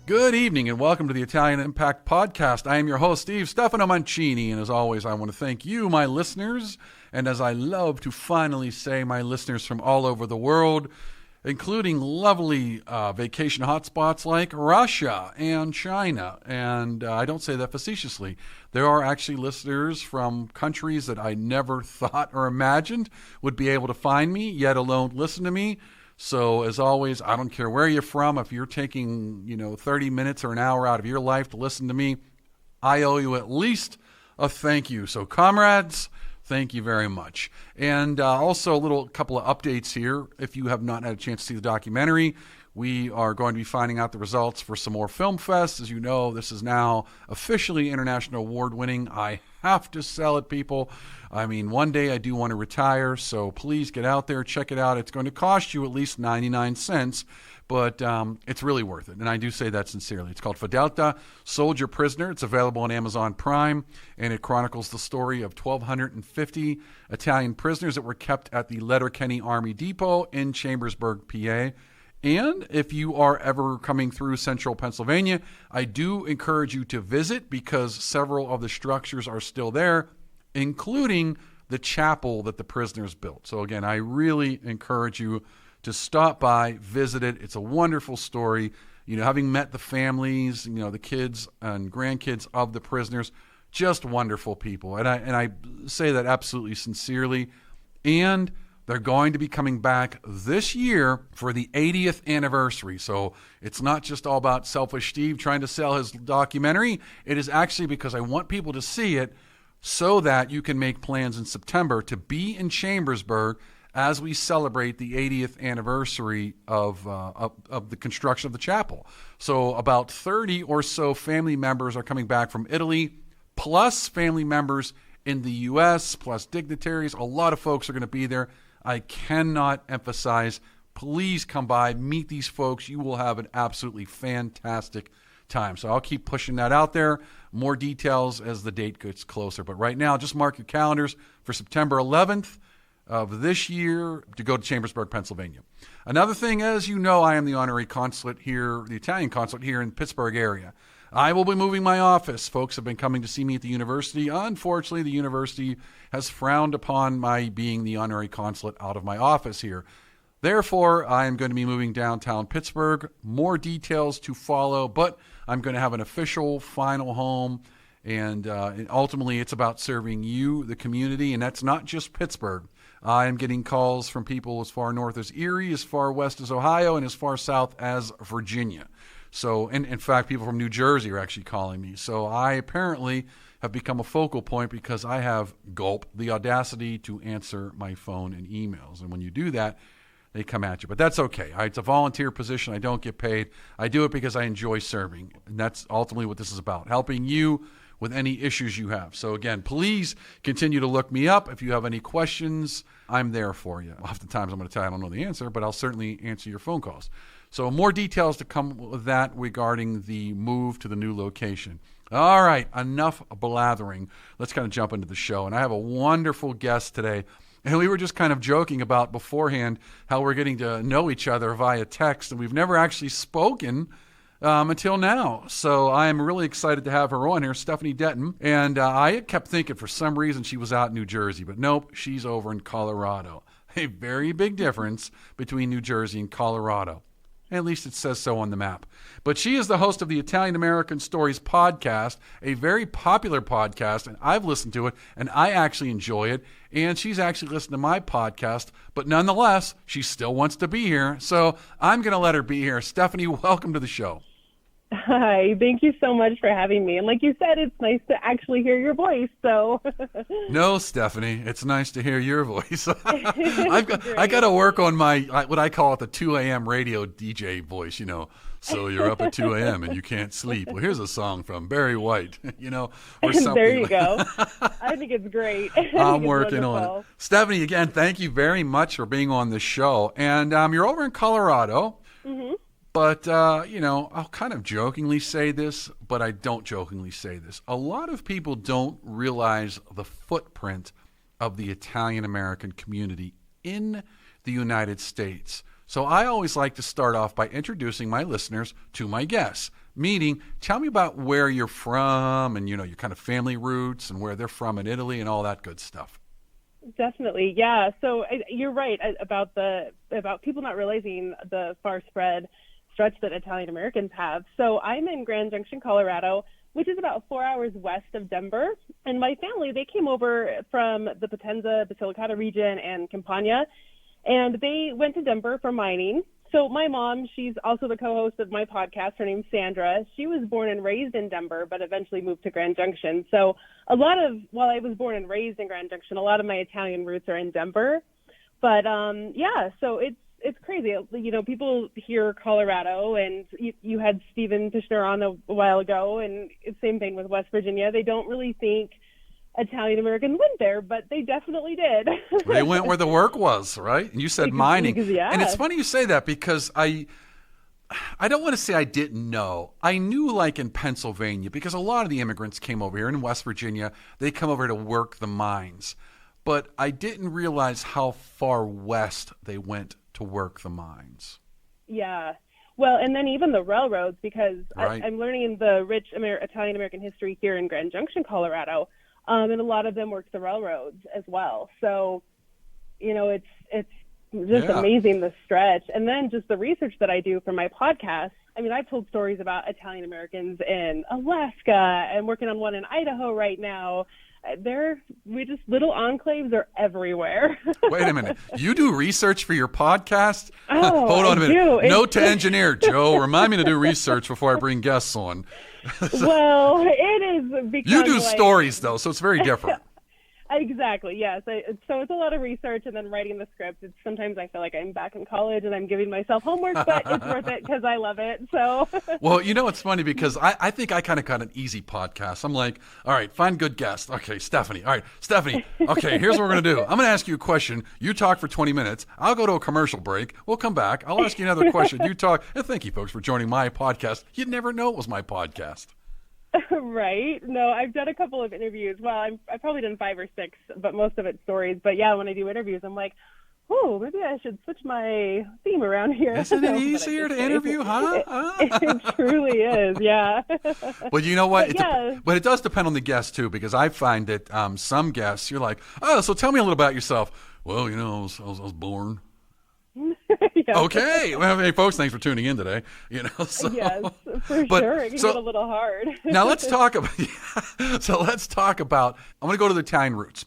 Good evening and welcome to the Italian Impact Podcast. I am your host, Stefano Mancini, and as always, I want to thank you, my listeners, and as I love to finally say, my listeners from all over the world, including lovely vacation hotspots like Russia and China. And I don't say that facetiously. There are actually listeners from countries that I never thought or imagined would be able to find me, yet alone listen to me. So as always, I don't care where you're from. If you're taking, 30 minutes or an hour out of your life to listen to me, I owe you at least a thank you. So comrades, thank you very much. And also a couple of updates here. If you have not had a chance to see the documentary, we are going to be finding out the results for some more film fests. As you know, this is now officially international award winning. I have to sell it, people. I mean, one day I do want to retire, so please get out there, check it out. It's going to cost you at least 99 cents, but it's really worth it, and I do say that sincerely. It's called Fedeltà, Soldier Prisoner. It's available on Amazon Prime, and it chronicles the story of 1,250 Italian prisoners that were kept at the Letterkenny Army Depot in Chambersburg, PA. And if you are ever coming through central Pennsylvania, I do encourage you to visit because several of the structures are still there, including the chapel that the prisoners built. So again, I really encourage you to stop by, visit it. It's a wonderful story. Having met the families, the kids and grandkids of the prisoners, just wonderful people. And I say that absolutely sincerely. And they're going to be coming back this year for the 80th anniversary. So it's not just all about selfish Steve trying to sell his documentary. It is actually because I want people to see it so that you can make plans in September to be in Chambersburg as we celebrate the 80th anniversary of the construction of the chapel. So about 30 or so family members are coming back from Italy, plus family members in the U.S., plus dignitaries. A lot of folks are going to be there. I cannot emphasize, please come by, meet these folks. You will have an absolutely fantastic time. So I'll keep pushing that out there. More details as the date gets closer. But right now, just mark your calendars for September 11th of this year to go to Chambersburg, Pennsylvania. Another thing, as you know, I am the honorary consulate here, the Italian consulate here in the Pittsburgh area. I will be moving my office. Folks have been coming to see me at the university. Unfortunately, the university has frowned upon my being the honorary consulate out of my office here. Therefore, I am going to be moving downtown Pittsburgh. More details to follow, but I'm going to have an official final home. And ultimately, it's about serving you, the community, and that's not just Pittsburgh. I am getting calls from people as far north as Erie, as far west as Ohio, and as far south as Virginia. So, in fact, people from New Jersey are actually calling me. So I apparently have become a focal point because I have, the audacity to answer my phone and emails. And when you do that, they come at you. But that's okay. It's a volunteer position. I don't get paid. I do it because I enjoy serving. And that's ultimately what this is about, helping you with any issues you have. So again, please continue to look me up. If you have any questions, I'm there for you. Oftentimes I'm going to tell you I don't know the answer, but I'll certainly answer your phone calls. So more details to come with that regarding the move to the new location. All right, enough blathering. Let's kind of jump into the show. And I have a wonderful guest today. And we were just kind of joking about beforehand how we're getting to know each other via text. And we've never actually spoken until now. So I am really excited to have her on here, Stephanie Detton. And I kept thinking for some reason she was out in New Jersey. But nope, she's over in Colorado. A very big difference between New Jersey and Colorado. At least it says so on the map. But she is the host of the Italian American Stories podcast, a very popular podcast, and I've listened to it, and I actually enjoy it. And she's actually listened to my podcast, but nonetheless, she still wants to be here. So I'm going to let her be here. Stephanie, welcome to the show. Hi, thank you so much for having me. And like you said, it's nice to actually hear your voice. So no, Stephanie, it's nice to hear your voice. I got to work on my what I call it the 2 a.m. radio DJ voice. So you're up at 2 a.m. and you can't sleep. Well, here's a song from Barry White. Or something. There you go. I think it's great. I'm working on it. Stephanie, again, thank you very much for being on the show. And you're over in Colorado. Mm-hmm. But, I'll kind of jokingly say this, but I don't jokingly say this. A lot of people don't realize the footprint of the Italian-American community in the United States. So I always like to start off by introducing my listeners to my guests. meeting. Tell me about where you're from and, your kind of family roots and where they're from in Italy and all that good stuff. Definitely. Yeah. So you're right about people not realizing the far spread stretch that Italian Americans have. So I'm in Grand Junction, Colorado, which is about 4 hours west of Denver. And my family, they came over from the Potenza, Basilicata region and Campania, and they went to Denver for mining. So my mom, she's also the co-host of my podcast. Her name's Sandra. She was born and raised in Denver, but eventually moved to Grand Junction. So while I was born and raised in Grand Junction, a lot of my Italian roots are in Denver. But so it's crazy. People hear Colorado, and you had Stephen Fishner on a while ago, and same thing with West Virginia. They don't really think Italian Americans went there, but they definitely did. They went where the work was, right? And you said mining. Yeah. And it's funny you say that because I don't want to say I didn't know. I knew, like, in Pennsylvania, because a lot of the immigrants came over here. In West Virginia, they come over to work the mines. But I didn't realize how far west they went to work the mines. Yeah. Well, and then even the railroads, because right. I'm learning the rich Italian American history here in Grand Junction, Colorado, and a lot of them work the railroads as well. So, it's just amazing, the stretch. And then just the research that I do for my podcast. I mean, I've told stories about Italian Americans in Alaska and working on one in Idaho right now. Little enclaves are everywhere. Wait a minute. You do research for your podcast? Oh, Hold on a minute. do. Note to engineer, Joe, remind me to do research before I bring guests on. Well, it is because you do stories, though, so it's very different. Exactly, yes. So it's a lot of research and then writing the script. Sometimes I feel like I'm back in college and I'm giving myself homework, but it's worth it because I love it. So. Well, it's funny because I think I kind of got an easy podcast. I'm like, all right, find good guests. Okay, Stephanie. All right, Stephanie. Okay, here's what we're going to do. I'm going to ask you a question. You talk for 20 minutes. I'll go to a commercial break. We'll come back. I'll ask you another question. You talk. And thank you, folks, for joining my podcast. You'd never know it was my podcast. Right. No, I've done a couple of interviews. Well, I've probably done 5 or 6, but most of it's stories. But yeah, when I do interviews, I'm like, oh, maybe I should switch my theme around here. Isn't it easier to interview, huh? It truly is, yeah. Well, you know what? But it does depend on the guest, too, because I find that some guests, you're like, oh, so tell me a little about yourself. Well, I was born. Yeah. Okay. Well, hey, folks, thanks for tuning in today. So, yes, for sure. It can get a little hard. Now let's talk about. I'm going to go to the Italian roots.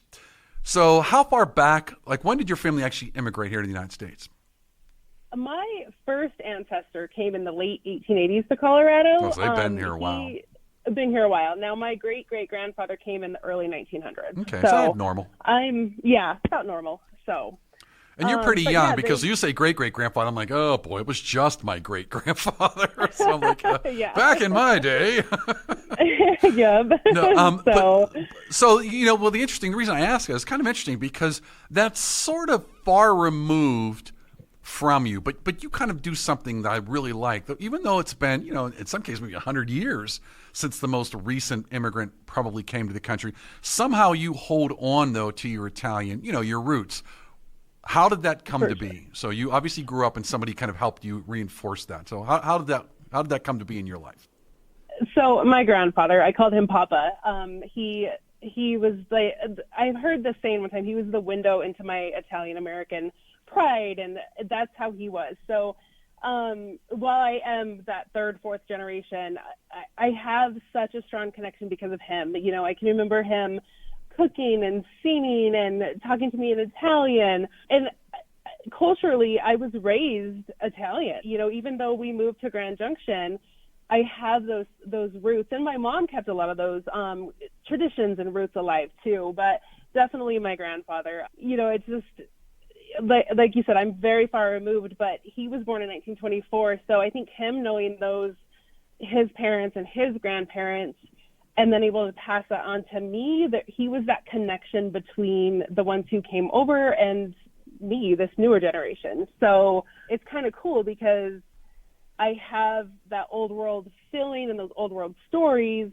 So, how far back? Like, when did your family actually immigrate here to the United States? My first ancestor came in the late 1880s to Colorado. Oh, so they've been here a while. Been here a while. Now, my great-great-grandfather came in the early 1900s. Okay, so normal. About normal. So. And you're pretty young because you say great-great-grandfather. I'm like, oh, boy, it was just my great-grandfather. So I'm like, back in my day. Yeah. No, the reason I ask is kind of interesting because that's sort of far removed from you. But you kind of do something that I really like. Even though it's been, in some cases, maybe 100 years since the most recent immigrant probably came to the country, somehow you hold on, though, to your Italian, your roots. How did that come to be? So you obviously grew up and somebody kind of helped you reinforce that. So how did that come to be in your life? So my grandfather, I called him Papa. He was I've heard this saying one time, he was the window into my Italian American pride, and that's how he was. So while I am that 3rd, 4th generation, I have such a strong connection because of him. I can remember him cooking and singing and talking to me in Italian. And culturally, I was raised Italian. Even though we moved to Grand Junction, I have those roots. And my mom kept a lot of those traditions and roots alive too. But definitely my grandfather. It's just, like you said, I'm very far removed, but he was born in 1924. So I think him knowing his parents and his grandparents, and then able to pass that on to me, that he was that connection between the ones who came over and me, this newer generation. So it's kind of cool because I have that old world feeling and those old world stories,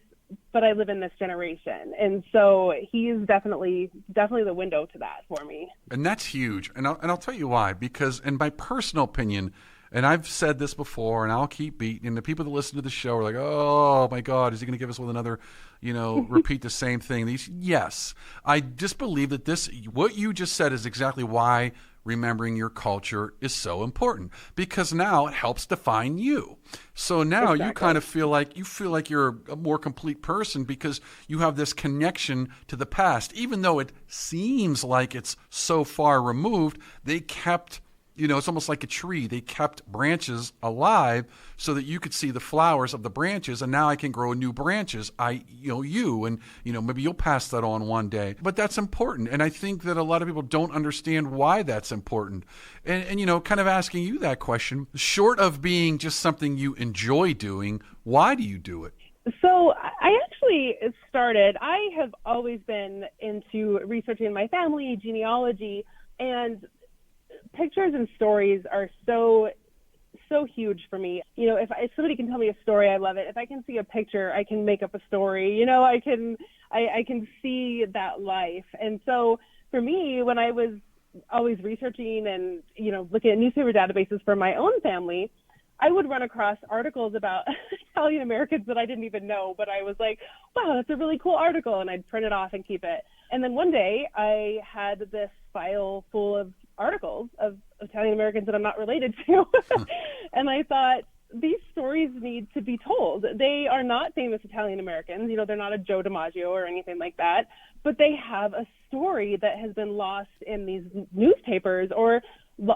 but I live in this generation. And so he is definitely the window to that for me. And that's huge. And I'll tell you why, because in my personal opinion, And I've said this before, and I'll keep beating. And the people that listen to the show are like, "Oh my God, is he going to give us with another, repeat the same thing?" Yes, I just believe that what you just said is exactly why remembering your culture is so important, because now it helps define you. So now you kind of feel like you're a more complete person because you have this connection to the past. Even though it seems like it's so far removed, they kept, it's almost like a tree. They kept branches alive so that you could see the flowers of the branches, and now I can grow new branches. Maybe you'll pass that on one day. But that's important, and I think that a lot of people don't understand why that's important. And kind of asking you that question, short of being just something you enjoy doing, why do you do it? So I actually I have always been into researching my family, genealogy, and pictures and stories are so huge for me. If somebody can tell me a story, I love it. If I can see a picture, I can make up a story. I can see that life. And so for me, when I was always researching and looking at newspaper databases for my own family, I would run across articles about Italian Americans that I didn't even know, but I was like, wow, that's a really cool article, and I'd print it off and keep it. And then one day I had this file full of articles of Italian Americans that I'm not related to. And I thought, these stories need to be told. They are not famous Italian Americans. They're not a Joe DiMaggio or anything like that, but they have a story that has been lost in these newspapers, or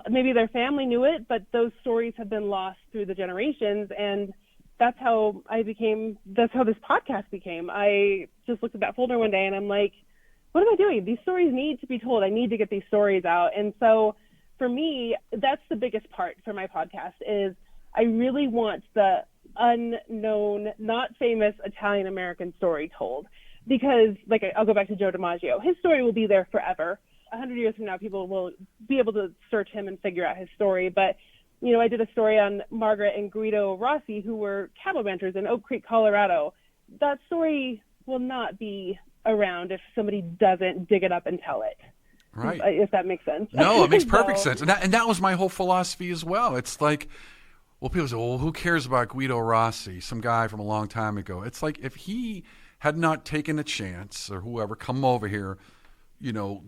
maybe their family knew it, but those stories have been lost through the generations. And that's how this podcast became. I just looked at that folder one day and I'm like, what am I doing? These stories need to be told. I need to get these stories out. And so for me, that's the biggest part for my podcast is I really want the unknown, not famous Italian American story told, because I'll go back to Joe DiMaggio. His story will be there forever. 100 years from now, people will be able to search him and figure out his story. But, I did a story on Margaret and Guido Rossi, who were cattle ranchers in Oak Creek, Colorado. That story will not be around if somebody doesn't dig it up and tell it. Right. If that makes sense. No, it makes perfect sense. And that was my whole philosophy as well. It's like, well, people say, well, who cares about Guido Rossi, some guy from a long time ago? It's like, if he had not taken a chance, or whoever, come over here,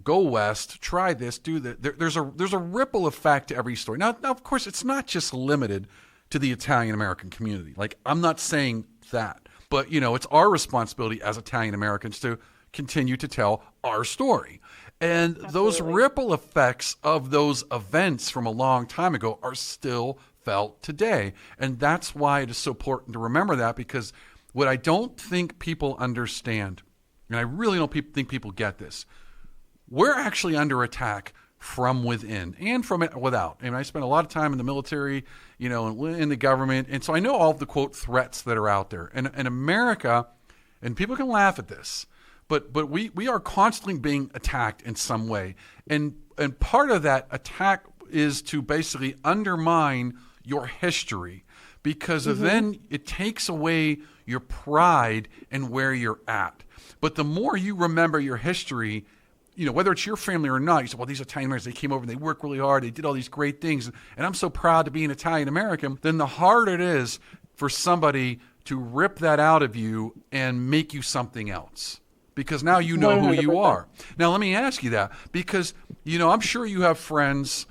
go west, try this, do that. There's a ripple effect to every story. Now, of course, it's not just limited to the Italian American community. I'm not saying that. But, it's our responsibility as Italian Americans to continue to tell our story. And Absolutely. Those ripple effects of those events from a long time ago are still felt today. And that's why it is so important to remember that, because what I don't think people understand, and I really don't think people get this, we're actually under attack from within and from without. And I spent a lot of time in the military, in the government. And so I know all of the, quote, threats that are out there. And America, and people can laugh at this, but we are constantly being attacked in some way. And part of that attack is to basically undermine your history, because then it takes away your pride and where you're at. But the more you remember your history, whether it's your family or not, you say, well, these Italian Americans, they came over and they worked really hard. They did all these great things. And I'm so proud to be an Italian American. Then the harder it is for somebody to rip that out of you and make you something else. Because now you know 100%. Who you are. Now, let me ask you that, because, I'm sure you have friends,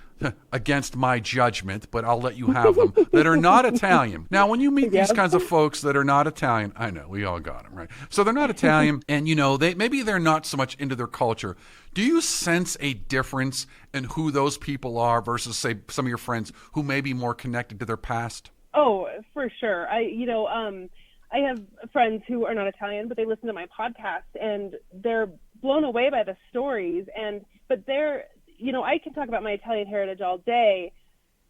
against my judgment, but I'll let you have them, that are not Italian. Now, when you meet these kinds of folks that are not Italian, I know, we all got them, right? So they're not Italian, and, maybe they're not so much into their culture. Do you sense a difference in who those people are versus, say, some of your friends who may be more connected to their past? Oh, for sure. I have friends who are not Italian, but they listen to my podcast, and they're blown away by the stories. But they're, I can talk about my Italian heritage all day,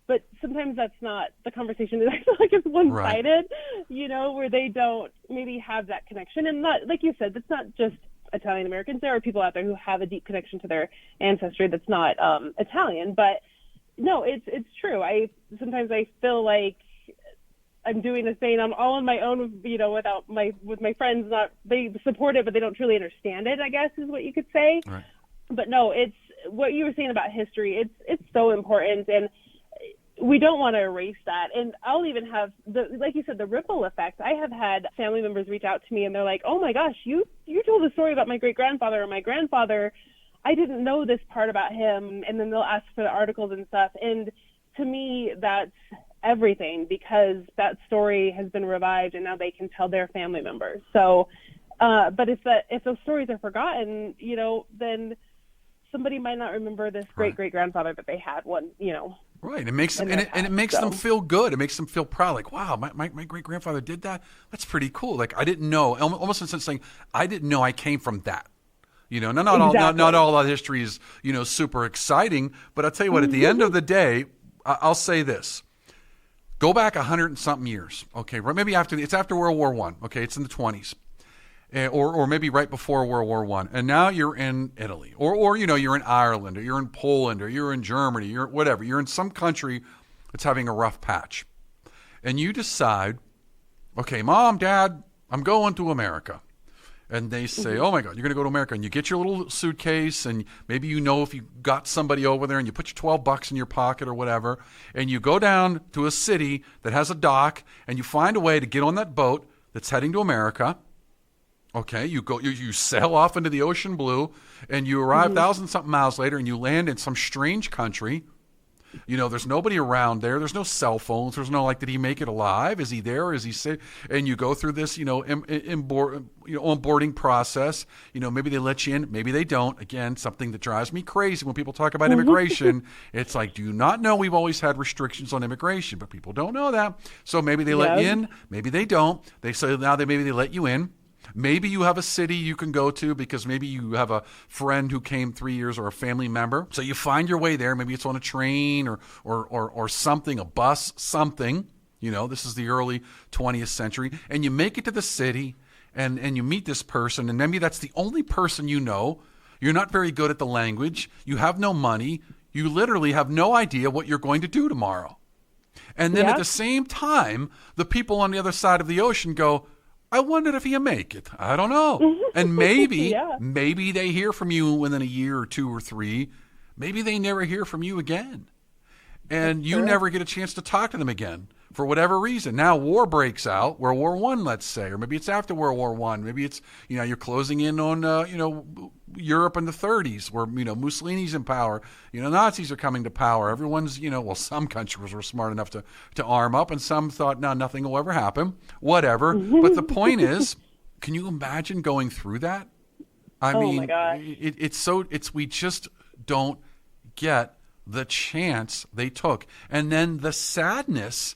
but sometimes that's not the conversation. I feel like it's one-sided, right. Where they don't maybe have that connection. And not, like you said, it's not just Italian Americans. There are people out there who have a deep connection to their ancestry that's not Italian. But no, it's true. Sometimes I feel like I'm doing this thing. I'm all on my own, with my friends. They support it, but they don't truly understand it, I guess, is what you could say. Right. But no, it's what you were saying about history. It's so important. And we don't want to erase that. And I'll even have like you said, the ripple effect. I have had family members reach out to me and they're like, oh my gosh, you told a story about my great grandfather or my grandfather. I didn't know this part about him. And then they'll ask for the articles and stuff. And to me, that's everything, because that story has been revived and now they can tell their family members. So, but if those stories are forgotten, then somebody might not remember this great great grandfather that they had one, Right. It makes them, it makes them feel good. It makes them feel proud. Like, wow, my great grandfather did that. That's pretty cool. Like, I didn't know, almost in a sense saying, I didn't know I came from that. Not all that history is, super exciting, but I'll tell you what, at the end of the day, I'll say this. Go back 100 and something years. Okay. Right. Maybe it's after World War I. Okay. It's in the 20s. Or maybe right before World War I, and now you're in Italy, or you're in Ireland, or you're in Poland, or you're in Germany, you're whatever. You're in some country that's having a rough patch, and you decide, okay, Mom, Dad, I'm going to America, and they say, oh my God, you're going to go to America, and you get your little suitcase, and maybe if you got somebody over there, and you put your $12 in your pocket or whatever, and you go down to a city that has a dock, and you find a way to get on that boat that's heading to America. Okay, you sail off into the ocean blue, and you arrive 1,000-something miles later, and you land in some strange country. There's nobody around there. There's no cell phones. There's no did he make it alive? Is he there? Is he safe? And you go through this, onboarding process. Maybe they let you in, maybe they don't. Again, something that drives me crazy when people talk about immigration. It's like, do you not know we've always had restrictions on immigration? But people don't know that. So maybe they let you in, maybe they don't. Maybe they let you in. Maybe you have a city you can go to because maybe you have a friend who came 3 years or a family member. So you find your way there. Maybe it's on a train or something, a bus, something. This is the early 20th century. And you make it to the city and you meet this person. And maybe that's the only person you know. You're not very good at the language. You have no money. You literally have no idea what you're going to do tomorrow. And then at the same time, the people on the other side of the ocean go, I wondered if he'll make it. I don't know. And maybe they hear from you within a year or 2 or 3. Maybe they never hear from you again. And you never get a chance to talk to them again for whatever reason. Now war breaks out, World War I, let's say, or maybe it's after World War I. Maybe it's, you're closing in on, Europe in the 30s where, Mussolini's in power. Nazis are coming to power. Everyone's, some countries were smart enough to arm up, and some thought, no, nothing will ever happen, whatever. But the point is, can you imagine going through that? I mean, my gosh. We just don't get the chance they took. And then the sadness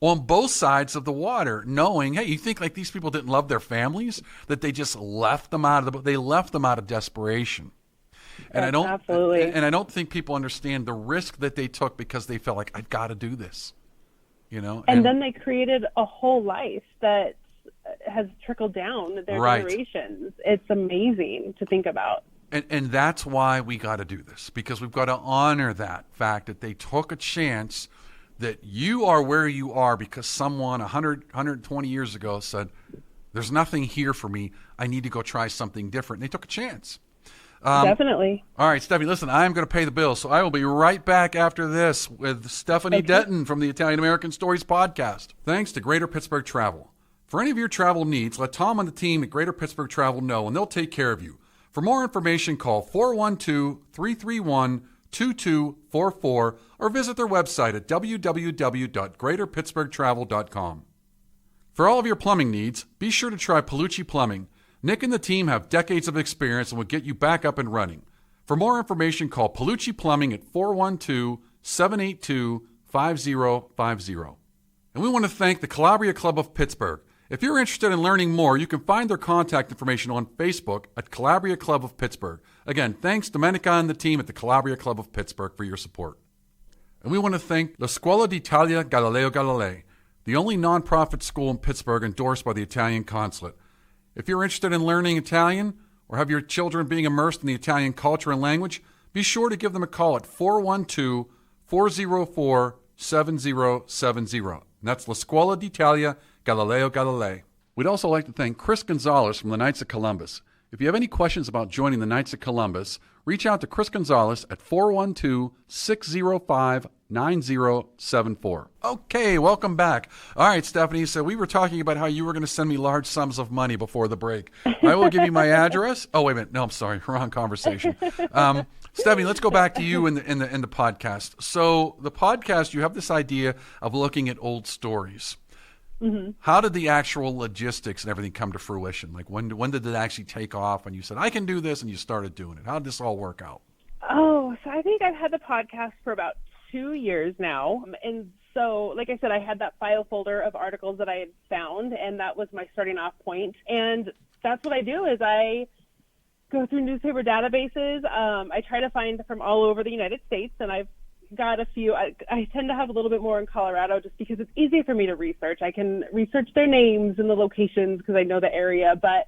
on both sides of the water, knowing, hey, you think these people didn't love their families, that they just left them out of desperation. And I don't think people understand the risk that they took because they felt like, I've got to do this, And then they created a whole life that has trickled down their generations. It's amazing to think about. And that's why we got to do this, because we've got to honor that fact that they took a chance, that you are where you are because someone 120 years ago said, there's nothing here for me. I need to go try something different. And they took a chance. Definitely. All right, Stephanie, listen, I'm going to pay the bill, so I will be right back after this with Stephanie Detton from the Italian American Stories podcast. Thanks to Greater Pittsburgh Travel. For any of your travel needs, let Tom and the team at Greater Pittsburgh Travel know, and they'll take care of you. For more information, call 412-331-2244 or visit their website at www.greaterpittsburghtravel.com. For all of your plumbing needs, be sure to try Palucci Plumbing. Nick and the team have decades of experience and will get you back up and running. For more information, call Palucci Plumbing at 412-782-5050. And we want to thank the Calabria Club of Pittsburgh. If you're interested in learning more, you can find their contact information on Facebook at Calabria Club of Pittsburgh. Again, thanks Domenica and the team at the Calabria Club of Pittsburgh for your support. And we want to thank La Scuola d'Italia Galileo Galilei, the only nonprofit school in Pittsburgh endorsed by the Italian Consulate. If you're interested in learning Italian or have your children being immersed in the Italian culture and language, be sure to give them a call at 412-404-7070. And that's La Scuola d'Italia Galileo Galilei. We'd also like to thank Chris Gonzalez from the Knights of Columbus. If you have any questions about joining the Knights of Columbus, reach out to Chris Gonzalez at 412-605-9074. Okay, welcome back. All right, Stephanie, so we were talking about how you were going to send me large sums of money before the break. I will give you my address. Oh, wait a minute. No, I'm sorry. Wrong conversation. Stephanie, let's go back to you in the podcast. So the podcast, you have this idea of looking at old stories. Mm-hmm. How did the actual logistics and everything come to fruition? Like when did it actually take off and you said, I can do this, and you started doing it? How did this all work out? Oh, so I think I've had the podcast for about 2 years now. And so, like I said, I had that file folder of articles that I had found, and that was my starting off point. And that's what I do is I go through newspaper databases. I try to find from all over the United States, and I've got a few. I tend to have a little bit more in Colorado just because it's easier for me to research. I can research their names and the locations because I know the area. But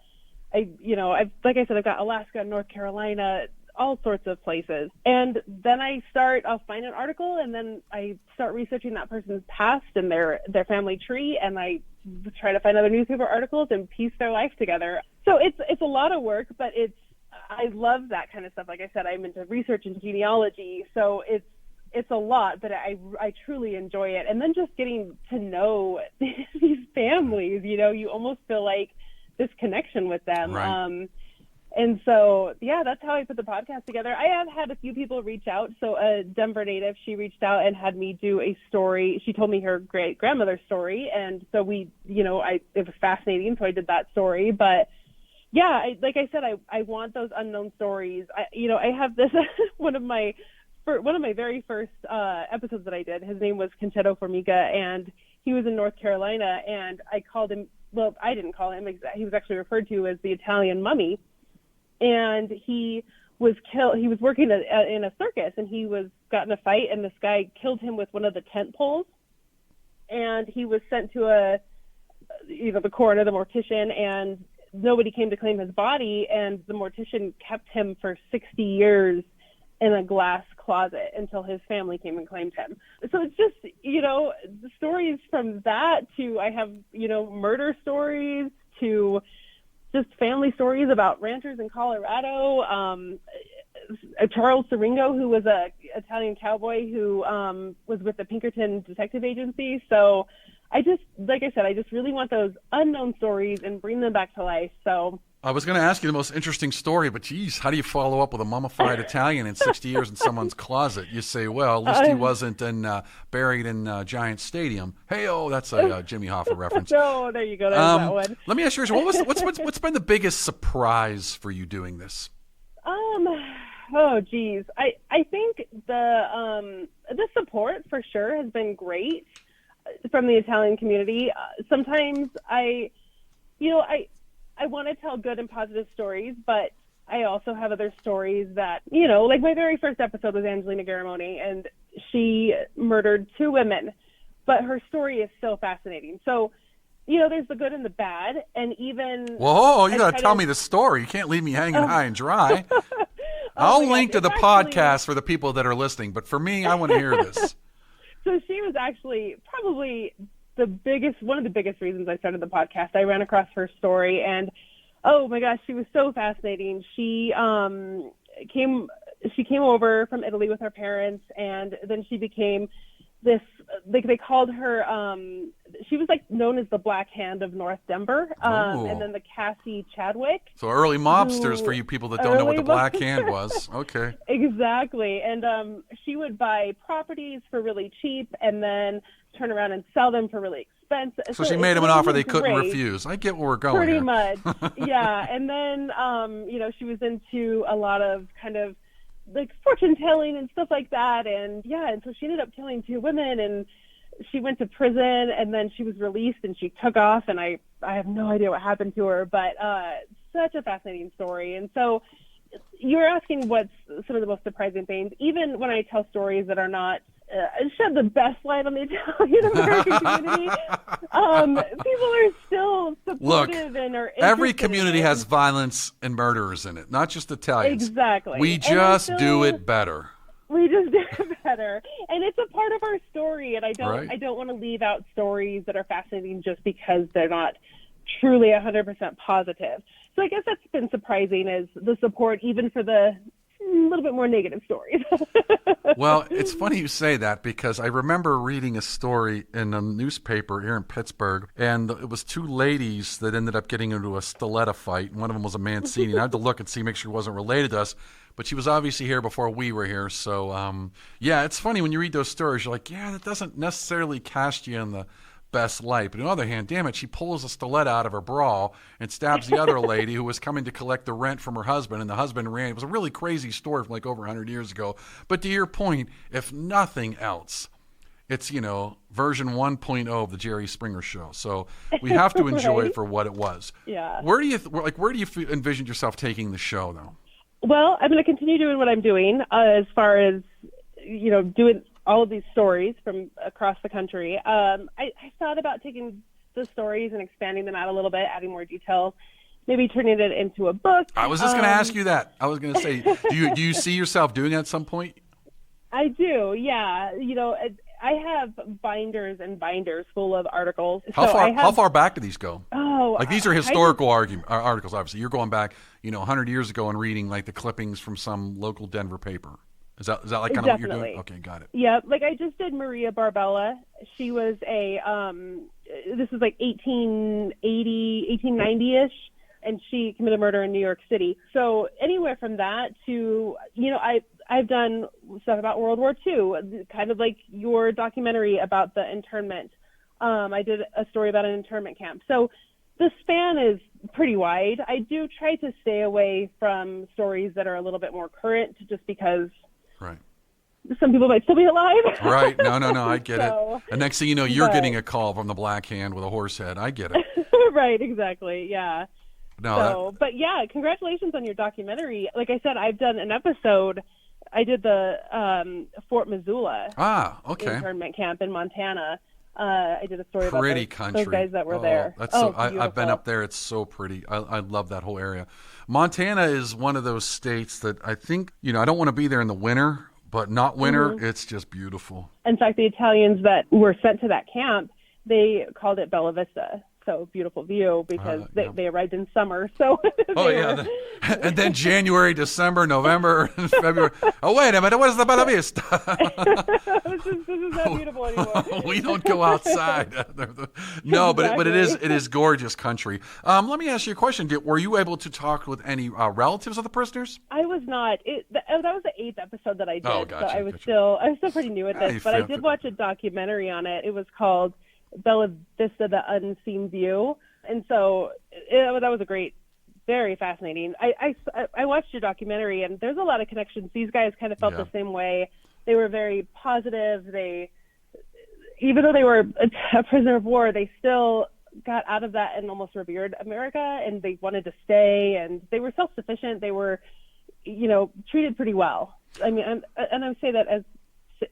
like I said, I've got Alaska, North Carolina, all sorts of places. And then I'll find an article, and then I start researching that person's past and their family tree, and I try to find other newspaper articles and piece their life together. So it's a lot of work, but I love that kind of stuff. Like I said, I'm into research and genealogy, so it's a lot, but I truly enjoy it. And then just getting to know these families, you almost feel like this connection with them. Right. And so, yeah, that's how I put the podcast together. I have had a few people reach out. So a Denver native, she reached out and had me do a story. She told me her great grandmother's story. And so it was fascinating. So I did that story. But yeah, like I said, I want those unknown stories. I have this, one of my very first episodes that I did, his name was Concheto Formiga, and he was in North Carolina, and I called him, well, I didn't call him, he was actually referred to as the Italian mummy, and he was killed. He was working in a circus, and he got in a fight, and this guy killed him with one of the tent poles, and he was sent to the coroner, the mortician, and nobody came to claim his body, and the mortician kept him for 60 years in a glass closet until his family came and claimed him. So it's just, the stories from that to I have, murder stories to just family stories about ranchers in Colorado. Charles Siringo, who was a Italian cowboy who was with the Pinkerton Detective Agency. So I just really want those unknown stories and bring them back to life. So I was going to ask you the most interesting story, but geez, how do you follow up with a mummified Italian in 60 years in someone's closet? You say, well, at least he wasn't buried in Giant Stadium. Hey-oh, that's a Jimmy Hoffa reference. Oh, there you go. There's that one. Let me ask you, what's been the biggest surprise for you doing this? Oh, geez. I think the support for sure has been great from the Italian community. Sometimes I want to tell good and positive stories, but I also have other stories that, like my very first episode was Angelina Garamoni, and she murdered 2 women, but her story is so fascinating. So, there's the good and the bad, and even... Whoa, you got to tell me the story. You can't leave me hanging high and dry. I'll link to the podcast for the people that are listening, but for me, I want to hear this. So she was actually probably one of the biggest reasons I started the podcast. I ran across her story, and oh my gosh, she was so fascinating. She came over from Italy with her parents, and then she became this, they called her, she was like known as the Black Hand of North Denver, and then the Cassie Chadwick. So early mobsters for you people that don't know what the Black Hand was. Okay. Exactly. And she would buy properties for really cheap and then turn around and sell them for really expensive. So she made them an offer they couldn't refuse. I get where we're going. Pretty here. much. Yeah. And then, she was into a lot of kind of like fortune telling and stuff like that. And so she ended up killing 2 women, and she went to prison, and then she was released, and she took off, and I have no idea what happened to her, but such a fascinating story. And so you're asking what's some of the most surprising things. Even when I tell stories that are not shed the best light on the Italian American community, people are still supportive and are interested. Every community has violence and murderers in it, not just Italians. Exactly. We just do it better. We just do it better, and it's a part of our story. And I don't want to leave out stories that are fascinating just because they're not truly 100% positive. So I guess that's been surprising, is the support even for the little bit more negative stories. Well, it's funny you say that because I remember reading a story in a newspaper here in Pittsburgh, and it was two ladies that ended up getting into a stiletto fight. One of them was a Mancini, and I had to look and see, make sure he wasn't related to us, but she was obviously here before we were here. So, yeah, it's funny when you read those stories, you're like, yeah, that doesn't necessarily cast you in the best light. But on the other hand, damn it, she pulls a stiletto out of her bra and stabs the other lady who was coming to collect the rent from her husband, and the husband ran. It was a really crazy story from like over 100 years ago. But to your point, if nothing else, it's, version 1.0 of the Jerry Springer Show. So we have to enjoy it for what it was. Yeah. Where do you envision yourself taking the show, though? Well, I'm going to continue doing what I'm doing as far as, doing all of these stories from across the country. I thought about taking the stories and expanding them out a little bit, adding more detail, maybe turning it into a book. I was just going to ask you that. I was going to say, do you see yourself doing that at some point? I do, yeah. I have binders and binders full of articles. How far back do these go? Oh, like these are historical articles. Obviously, you're going back, 100 years ago and reading like the clippings from some local Denver paper. Is that like kind of what you're doing? Okay, got it. Yeah, like I just did Maria Barbella. She was this was like 1880, 1890-ish, and she committed murder in New York City. So anywhere from that to, I've done stuff about World War II, kind of like your documentary about the internment. I did a story about an internment camp. So the span is pretty wide. I do try to stay away from stories that are a little bit more current just because right. some people might still be alive. Right. No, I get it. And next thing you know, you're getting a call from the Black Hand with a horse head. I get it. Right, exactly, yeah. No, but yeah, congratulations on your documentary. Like I said, I've done an episode. I did the Fort Missoula internment camp in Montana. I did a story about those guys that were there. That's I've been up there. It's so pretty. I love that whole area. Montana is one of those states that I think, I don't want to be there in the winter, but not winter. Mm-hmm. It's just beautiful. In fact, the Italians that were sent to that camp, they called it Bella Vista. So beautiful view because they arrived in summer. So and then January, December, November, February. Oh wait a minute, what is the Bella Vista? this is not beautiful anymore. We don't go outside. No, exactly. but it is gorgeous country. Let me ask you a question. Were you able to talk with any relatives of the prisoners? I was not. That was the 8th episode that I did. Oh, gotcha, so I was still pretty new at this, but I did watch a documentary on it. It was called Bella Vista, the Unseen View. And so that was a great, very fascinating. I watched your documentary, and there's a lot of connections. These guys kind of felt the same way. They were very positive. Even though they were a prisoner of war, they still got out of that and almost revered America, and they wanted to stay, and they were self-sufficient. They were, treated pretty well. I mean, and I say that as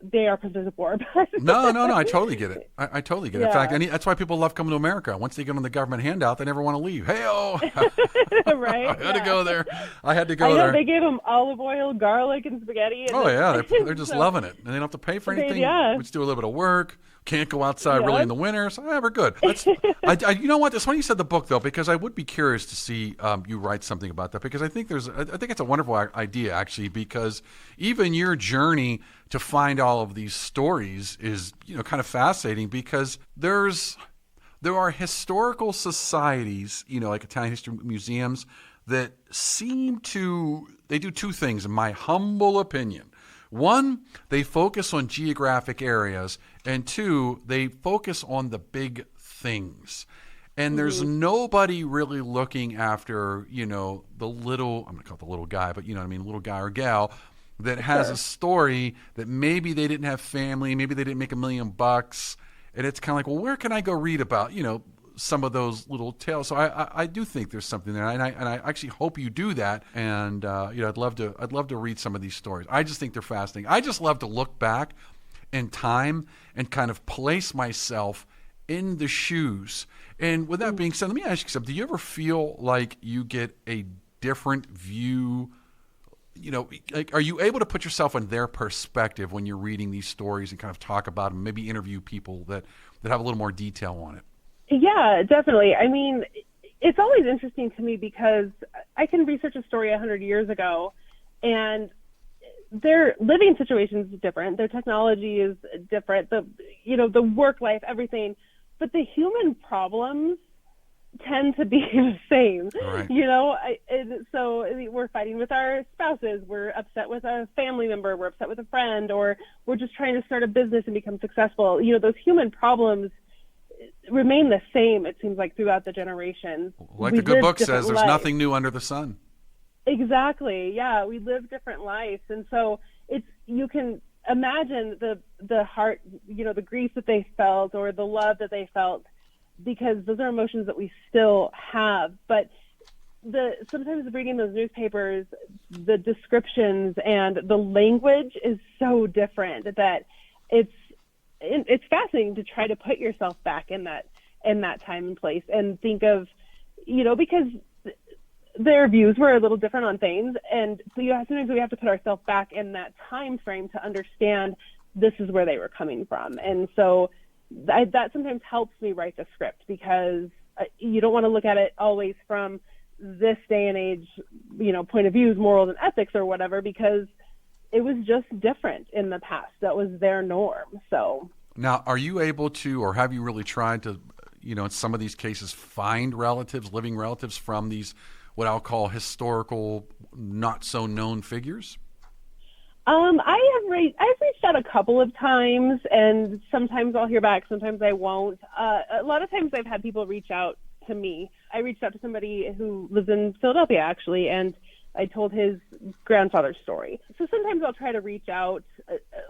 they are prisoners of war. No, I totally get it. I totally get it. In fact, that's why people love coming to America. Once they get on the government handout, they never want to leave. Hey-oh! Right? I had to go there. I had to go there. They gave them olive oil, garlic, and spaghetti. And they're just loving it. And they don't have to pay for anything. We just do a little bit of work. Can't go outside really in the winter. So, we're good. You know what? It's funny you said the book, though, because I would be curious to see you write something about that, because I think it's a wonderful idea, actually, because even your journey to find all of these stories is, kind of fascinating, because there are historical societies, like Italian history museums, that they do two things, in my humble opinion. One, they focus on geographic areas, and two, they focus on the big things. And there's nobody really looking after, the little, I'm going to call it the little guy, but little guy or gal that has a story that maybe they didn't have family, maybe they didn't make $1 million, and it's kind of like, well, where can I go read about, some of those little tales? So I do think there's something there, and I actually hope you do that. And I'd love to read some of these stories. I just think they're fascinating. I just love to look back in time and kind of place myself in the shoes. And with that being said, let me ask you something. Do you ever feel like you get a different view? Like, are you able to put yourself in their perspective when you're reading these stories and kind of talk about them, maybe interview people that have a little more detail on it? Yeah, definitely. I mean, it's always interesting to me because I can research a story 100 years ago, and their living situations is different. Their technology is different. The work life, everything, but the human problems tend to be the same. Right. So we're fighting with our spouses, we're upset with a family member, we're upset with a friend, or we're just trying to start a business and become successful. Those human problems remain the same, it seems like, throughout the generations. Like the good book says, there's nothing new under the sun. Exactly. Yeah, we live different lives, and so you can imagine the heart, the grief that they felt or the love that they felt, because those are emotions that we still have. But sometimes reading those newspapers, the descriptions and the language is so different that it's fascinating to try to put yourself back in that time and place and think of, because their views were a little different on things, and so sometimes we have to put ourselves back in that time frame to understand this is where they were coming from. And so that sometimes helps me write the script, because you don't want to look at it always from this day and age, point of views, morals and ethics or whatever, because it was just different in the past. That was their norm. So now, are you able to, or have you really tried to, in some of these cases, find living relatives from these, what I'll call historical, not so known figures? I've reached out a couple of times, and sometimes I'll hear back, sometimes I won't. A lot of times I've had people reach out to me. I reached out to somebody who lives in Philadelphia, actually, and I told his grandfather's story. So sometimes I'll try to reach out.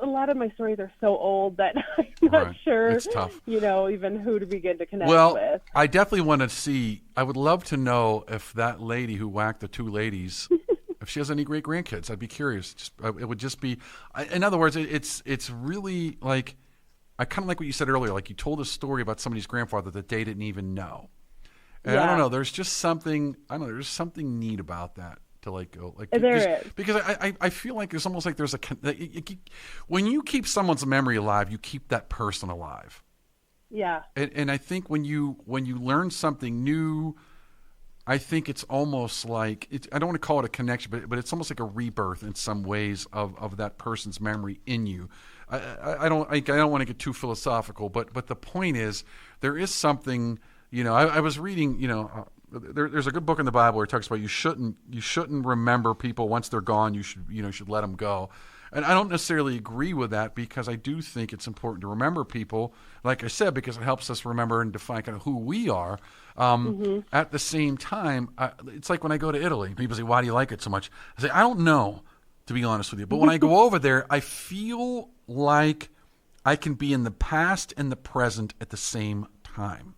A lot of my stories are so old that I'm not sure, it's tough. Even who to begin to connect with. Well, I definitely want to see, I would love to know if that lady who whacked the two ladies, if she has any great grandkids. I'd be curious. It would just be, in other words, it's really like, I kind of like what you said earlier, like you told a story about somebody's grandfather that they didn't even know. And I don't know, there's just something, there's something neat about that. To go because I feel like it's almost like there's when you keep someone's memory alive, you keep that person alive. Yeah. And I think when you learn something new, I think it's almost like I don't want to call it a connection, but it's almost like a rebirth in some ways of that person's memory in you. I don't want to get too philosophical, but the point is there is something. I was reading. There's a good book in the Bible where it talks about you shouldn't remember people once they're gone. You should let them go. And I don't necessarily agree with that, because I do think it's important to remember people, like I said, because it helps us remember and define kind of who we are. At the same time, it's like when I go to Italy, people say, "Why do you like it so much?" I say, "I don't know, to be honest with you. But when I go over there, I feel like I can be in the past and the present at the same time."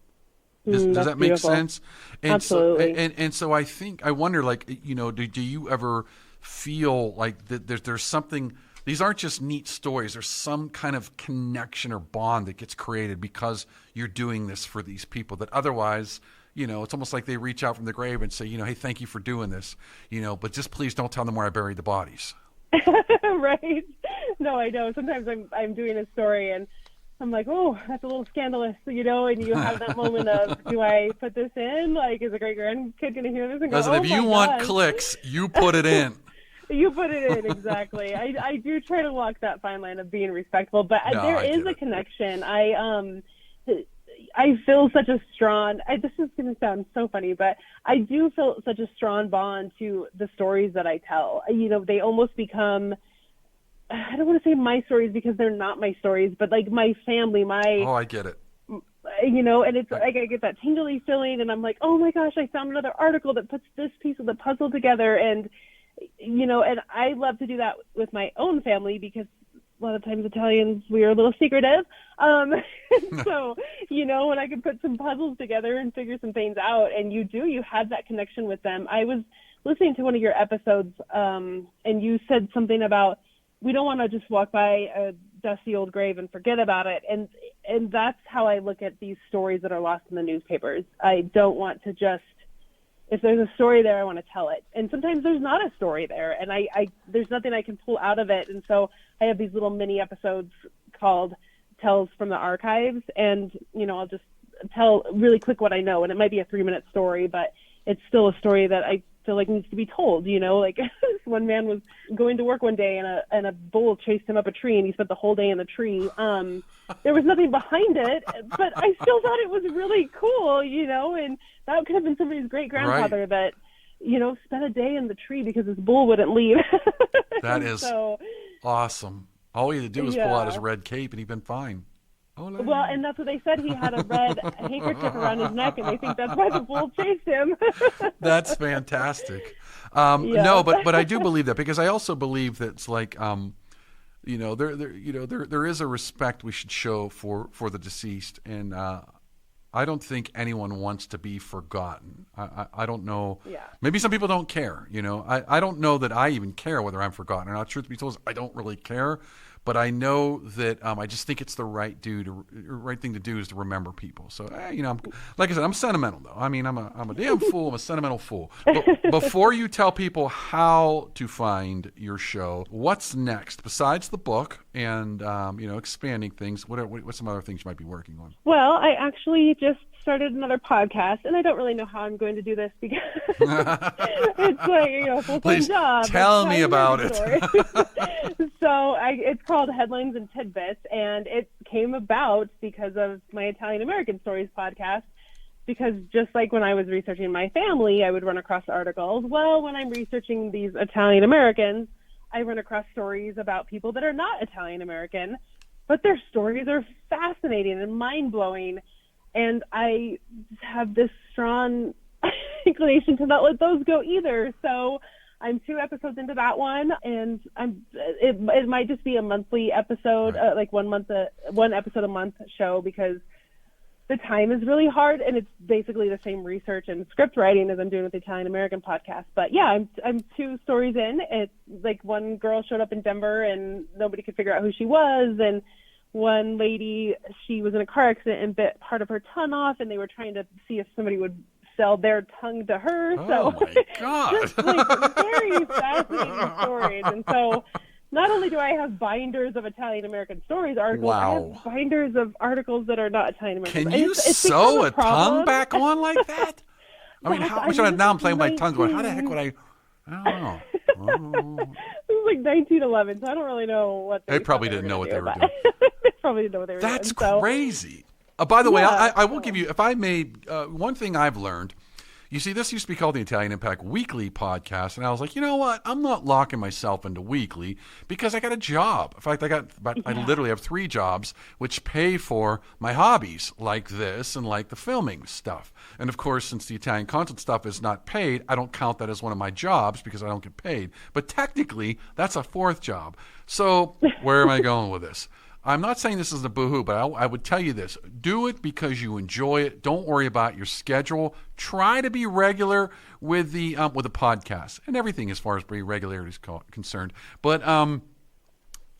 Does that make sense? And Absolutely. So I think, I wonder, do you ever feel like that there's something, these aren't just neat stories, there's some kind of connection or bond that gets created because you're doing this for these people that otherwise, it's almost like they reach out from the grave and say, hey, thank you for doing this, but just please don't tell them where I buried the bodies. Right. No, I know. Sometimes I'm doing a story and I'm like, oh, that's a little scandalous, and you have that moment of, do I put this in? Like, is a great grandkid going to hear this and go, listen, if you want clicks, you put it in. You put it in, exactly. I do try to walk that fine line of being respectful, but there is a connection. I feel such a strong, this is going to sound so funny, but I do feel such a strong bond to the stories that I tell. They almost become, I don't want to say my stories because they're not my stories, but like my family, Oh, I get it. And it's like I get that tingly feeling, and I'm like, oh my gosh, I found another article that puts this piece of the puzzle together, and and I love to do that with my own family, because a lot of times Italians, we are a little secretive. So, when I can put some puzzles together and figure some things out, and you have that connection with them. I was listening to one of your episodes, and you said something about, we don't want to just walk by a dusty old grave and forget about it. And that's how I look at these stories that are lost in the newspapers. I don't want to just, if there's a story there, I want to tell it. And sometimes there's not a story there, and there's nothing I can pull out of it. And so I have these little mini episodes called Tells from the Archives, and, I'll just tell really quick what I know. And it might be a 3-minute story, but it's still a story that I feel like needs to be told, like this one man was going to work one day and a bull chased him up a tree and he spent the whole day in the tree. There was nothing behind it, but I still thought it was really cool, and that could have been somebody's great grandfather that, spent a day in the tree because his bull wouldn't leave. That is awesome. All he had to do was pull out his red cape and he'd been fine. Well, and that's what they said. He had a red handkerchief around his neck, and they think that's why the bull chased him. That's fantastic. No, but I do believe that, because I also believe that it's like, there is a respect we should show for the deceased, and I don't think anyone wants to be forgotten. I don't know. Yeah. Maybe some people don't care. I don't know that I even care whether I'm forgotten or not. Truth be told, I don't really care. But I know that I just think it's the right thing to do is to remember people. So, like I said, I'm sentimental, though. I mean, I'm a damn fool. I'm a sentimental fool. But before you tell people how to find your show, what's next besides the book and expanding things? What's some other things you might be working on? Well, I actually just started another podcast, and I don't really know how I'm going to do this because it's like a full-time job. Tell me about it. So it's called Headlines and Tidbits, and it came about because of my Italian American Stories podcast. Because just like when I was researching my family, I would run across articles. Well, when I'm researching these Italian Americans, I run across stories about people that are not Italian American, but their stories are fascinating and mind-blowing. And I have this strong inclination to not let those go either. So I'm 2 episodes into that one, and it might just be a monthly episode, right. Like one episode a month show, because the time is really hard, and it's basically the same research and script writing as I'm doing with the Italian American podcast. But yeah, I'm 2 stories in. It's like one girl showed up in Denver, and nobody could figure out who she was, and one lady, she was in a car accident and bit part of her tongue off, and they were trying to see if somebody would sell their tongue to her. Oh, my God. Just like very fascinating stories. And so not only do I have binders of Italian American Stories articles, I have binders of articles that are not Italian American. Can you sew a tongue back on like that? I mean, now I'm playing with my tongue going, how the heck would I don't know. This was like 1911, so I don't really know what they probably didn't know what they were doing. They probably didn't know what they were doing. That's crazy. By the way, I will give you, if I made one thing I've learned. You see, this used to be called the Italian Impact Weekly podcast, and I was like, you know what? I'm not locking myself into weekly because I got a job. In fact, I literally have 3 jobs which pay for my hobbies like this and like the filming stuff. And of course, since the Italian content stuff is not paid, I don't count that as one of my jobs because I don't get paid. But technically, that's a 4th job. So where am I going with this? I'm not saying this is a boohoo, but I would tell you this. Do it because you enjoy it. Don't worry about your schedule. Try to be regular with the podcast and everything as far as regularity is concerned. But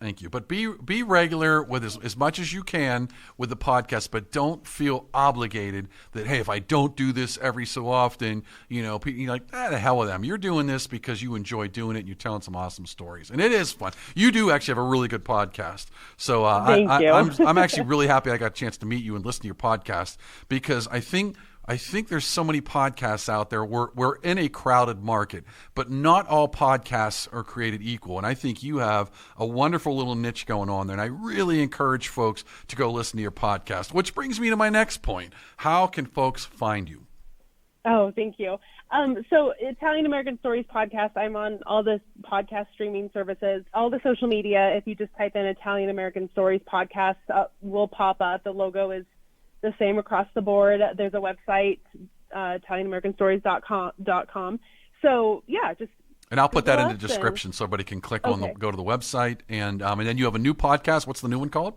thank you. But be regular with as much as you can with the podcast, but don't feel obligated that, hey, if I don't do this every so often, you're like, the hell with them. You're doing this because you enjoy doing it and you're telling some awesome stories. And it is fun. You do actually have a really good podcast. So Thank you. I'm actually really happy I got a chance to meet you and listen to your podcast, because I think there's so many podcasts out there. We're in a crowded market, but not all podcasts are created equal. And I think you have a wonderful little niche going on there. And I really encourage folks to go listen to your podcast, which brings me to my next point. How can folks find you? Oh, thank you. So Italian American Stories podcast, I'm on all the podcast streaming services, all the social media. If you just type in Italian American Stories podcast, will pop up. The logo is the same across the board. There's a website, ItalianAmericanStories.com. So yeah, and I'll put that in the description so everybody can click on go to the website. And then you have a new podcast. What's the new one called?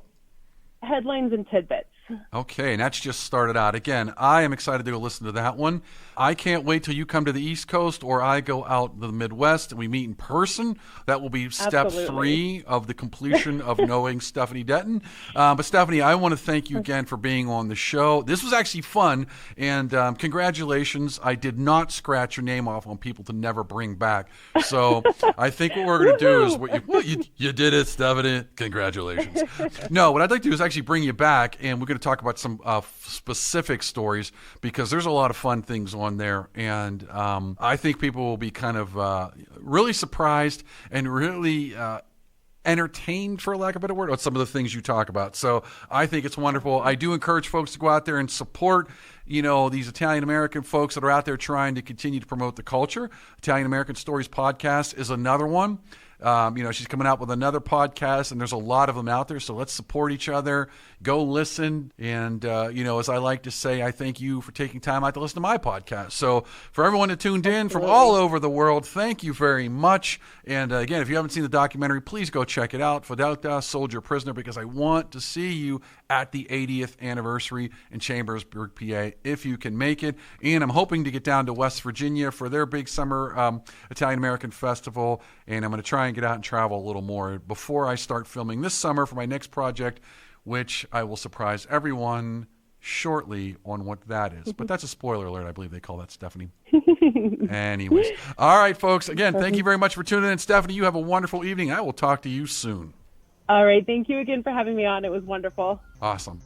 Headlines and Tidbits. Okay, and that's just started out. Again, I am excited to go listen to that one. I can't wait till you come to the East Coast or I go out to the Midwest and we meet in person. That will be step 3 of the completion of knowing Stephanie Detton. But Stephanie, I want to thank you again for being on the show. This was actually fun, and congratulations. I did not scratch your name off on people to never bring back. So I think what we're going to do is, you did it, Stephanie. Congratulations. No, what I'd like to do is actually bring you back, and we're going going to talk about some specific stories because there's a lot of fun things on there. And I think people will be kind of really surprised and really entertained, for lack of a better word, on some of the things you talk about. So I think it's wonderful. I do encourage folks to go out there and support, these Italian-American folks that are out there trying to continue to promote the culture. Italian-American Stories podcast is another one. She's coming out with another podcast, and there's a lot of them out there. So let's support each other. Go listen. And, as I like to say, I thank you for taking time out to listen to my podcast. So for everyone that tuned in from all over the world, thank you very much. And again, if you haven't seen the documentary, please go check it out. Fedelta, Soldier Prisoner, because I want to see you at the 80th anniversary in Chambersburg, PA, if you can make it. And I'm hoping to get down to West Virginia for their big summer Italian-American festival. And I'm going to try and get out and travel a little more before I start filming this summer for my next project, which I will surprise everyone shortly on what that is. But that's a spoiler alert. I believe they call that, Stephanie. Anyways. All right, folks. Again, thank you very much for tuning in. Stephanie, you have a wonderful evening. I will talk to you soon. All right. Thank you again for having me on. It was wonderful. Awesome.